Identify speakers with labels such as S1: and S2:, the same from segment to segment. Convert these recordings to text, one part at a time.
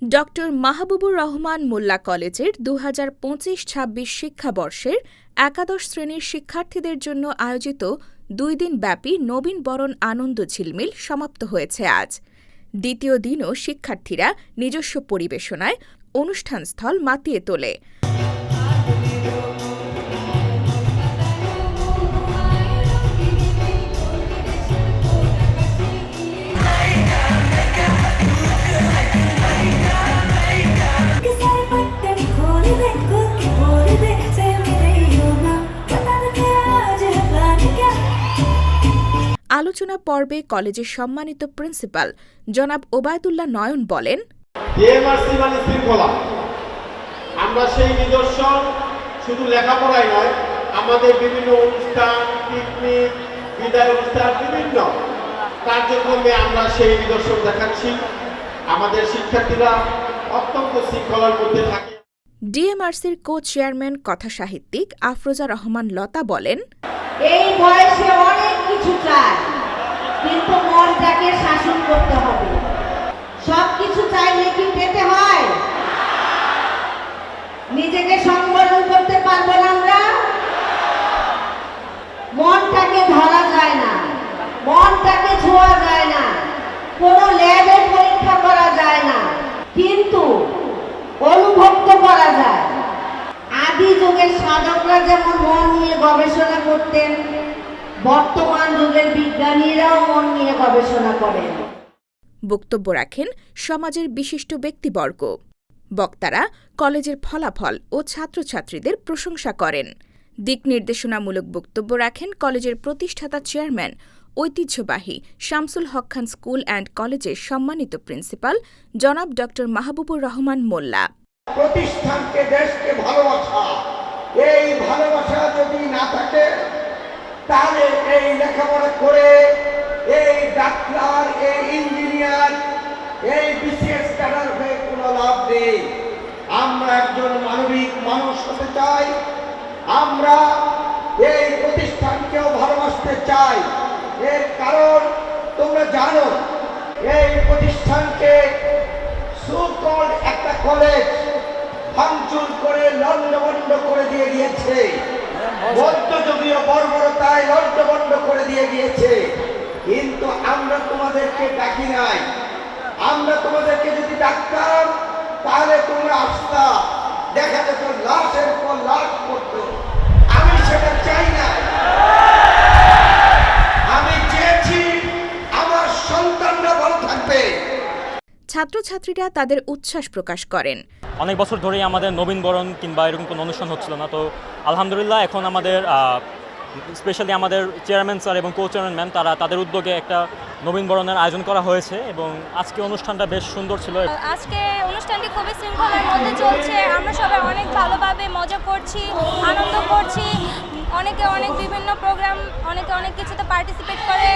S1: Doctor Mahbubur Rahman মোল্লা কলেজের ২০২৫-২৬ শিক্ষাবর্ষের একাদশ শ্রেণীর শিক্ষার্থীদের জন্য আয়োজিত ২ দিনব্যাপী নবীনবরণ আনন্দ ঝিলমিল সমাপ্ত হয়েছে আজ। দ্বিতীয় দিনও শিক্ষার্থীরা নিজস্ব পরিবেশনায় অনুষ্ঠানস্থল মাতিয়ে তোলে। আলোচনা পর্বে কলেজের সম্মানিত প্রিন্সিপাল জনাব ওবায়দুল্লাহ নয়ন বলেন,
S2: আমরা সেই নিদর্শন শুধু লেখাপড়ায় নয়, আমাদের বিভিন্ন অনুষ্ঠান, পিকনিক, বিদায় অনুষ্ঠান, বিভিন্ন কার্যক্রমে আমরা সেই নিদর্শন দেখাচ্ছি। আমাদের শিক্ষার্থীরা অত্যন্ত শৃঙ্খলার মধ্যে থাকে।
S1: ডিএমআরসির কো চেয়ারম্যান কথাসাহিত্যিক আফরোজা রহমান লতা বলেন,
S3: এই বয়সে অনেক কিছু চায়, কিন্তু মনটাকে শাসন করতে হবে। সবকিছু চাইলে কি পেতে হয়? নিজেকে সংবরণ করতে পারবো না আমরা? মনটাকে ধরা যায় না, মনটাকে ছোঁয়া যায় না, কোনো ল্যাবে পরীক্ষা করা যায় না, কিন্তু অনুভব করা যায়। আদি যুগের সাধকরা যেমন মন নিয়ে গবেষণা করতেন, বর্তমান যুগের বিজ্ঞানীরাও মন নিয়ে গবেষণা করেন।
S1: বক্তব্য রাখেন সমাজের বিশিষ্ট ব্যক্তিবর্গ। বক্তারা কলেজের ফলাফল ও ছাত্রছাত্রীদের প্রশংসা করেন। দিক নির্দেশনামূলক বক্তব্য রাখেন কলেজের প্রতিষ্ঠাতা চেয়ারম্যান ঐতিহ্যবাহী শামসুল হক খান স্কুল অ্যান্ড কলেজের সম্মানিত প্রিন্সিপাল জনাব ডক্টর মাহবুবুর রহমান মোল্লা।
S4: প্রতিষ্ঠানকে, দেশকে ভালোবাসা, এই ভালোবাসা যদি না থাকে তাহলে এই লেখাপড়া করে এই ডাক্তার, এই ইঞ্জিনিয়ার, এই বিসিএস ক্যাডার হয়ে কোনো লাভ নেই। আমরা একজন মানবিক মানুষ হতে চাই, আমরা এই প্রতিষ্ঠানকেও ভালোবাসতে চাই। এর কারণ তোমরা জানো, এই প্রতিষ্ঠানকে সুকল্ড একটা কলেজ ভাঙচুর করে লন্ডভন্ড করে দিয়ে গিয়েছে, মধ্যযুগীয় বর্বরতায় লন্ডভন্ড করে দিয়ে গিয়েছে। কিন্তু আমরা তোমাদেরকে ডাকি নাই। আমরা তোমাদেরকে যদি ডাকতাম তাহলে তোমরা আসতা, দেখা যেত লাশের পর লাশ পড়তো। আমি সেটা চাই না। আমি চেয়েছি আমার সন্তানরা ভালো থাকবে।
S1: ছাত্রছাত্রীরা তাদের উচ্ছ্বাস প্রকাশ করেন।
S5: অনেক বছর ধরেই আমাদের নবীনবরণ কিংবা এরকম কোনো অনুষ্ঠান হচ্ছিল না, তো আলহামদুলিল্লাহ এখন আমাদের স্পেশালি আমাদের চেয়ারম্যান স্যার এবং কো চেয়ারম্যান ম্যাম তাদের উদ্যোগে একটা নবীনবরণের আয়োজন করা হয়েছে এবং আজকে অনুষ্ঠানটা বেশ সুন্দর ছিল।
S6: আজকে অনুষ্ঠানটি খুবই শৃঙ্খলার মধ্যে চলছে। আমরা সবাই অনেক ভালোভাবে মজা করছি, আনন্দ করছি। অনেকে অনেক বিভিন্ন প্রোগ্রাম, অনেকে অনেক কিছুতে পার্টিসিপেট করে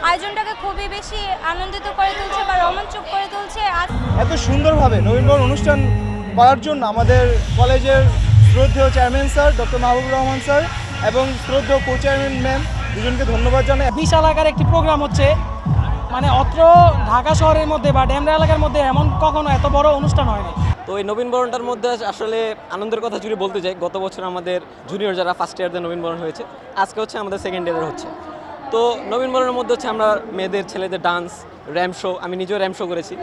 S6: আয়োজনটাকে খুবই বেশি আনন্দিত করে তুলছে বা রোমাঞ্চক করে তুলছে।
S7: এত সুন্দরভাবে নবীনবরণ অনুষ্ঠান করার জন্য আমাদের কলেজের শ্রদ্ধেয় chairman sir doctor Mahbubur Rahman sir এবং শ্রদ্ধেয় কো চেয়ারম্যান ম্যাম দুজনকে ধন্যবাদ জানাই।
S8: বিশাল আকার একটি প্রোগ্রাম হচ্ছে, মানে অত্র ঢাকা শহরের মধ্যে বা ডেমরা এলাকার মধ্যে এমন কখনো এত বড় অনুষ্ঠান হয়নি।
S9: তো এই নবীনবরণটার মধ্যে আসলে আনন্দের কথা জুড়ে বলতে চাই। গত বছর আমাদের জুনিয়র যারা ফার্স্ট ইয়ারদের নবীনবরণ হয়েছে, আজকে হচ্ছে আমাদের সেকেন্ড ইয়ারের হচ্ছে। তো নবীনবরণের মধ্যে হচ্ছে আমরা মেয়েদের, ছেলেদের ডান্স, র্যাম শো, আমি নিজেও র্যাম শো করেছি।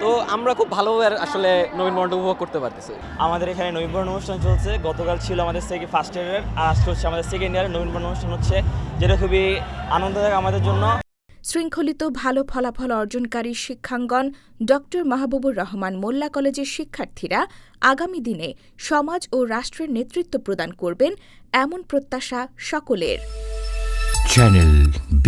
S9: তো আমরা খুব ভালোভাবে আসলে নবীনবরণটা উপভোগ করতে পারতেছি।
S5: আমাদের এখানে নবীনবরণ অনুষ্ঠান চলছে। গতকাল ছিল আমাদের ফার্স্ট ইয়ারের, আর আজকে হচ্ছে আমাদের সেকেন্ড ইয়ারের নবীনবরণ অনুষ্ঠান হচ্ছে, যেটা খুবই আনন্দদায়ক আমাদের জন্য।
S1: শৃঙ্খলিত ভালো ফলাফল অর্জনকারী শিক্ষাঙ্গন ডক্টর মাহবুবুর রহমান মোল্লা কলেজের শিক্ষার্থীরা আগামী দিনে সমাজ ও রাষ্ট্রের নেতৃত্ব প্রদান করবেন, এমন প্রত্যাশা সকলের।
S10: Channel B+।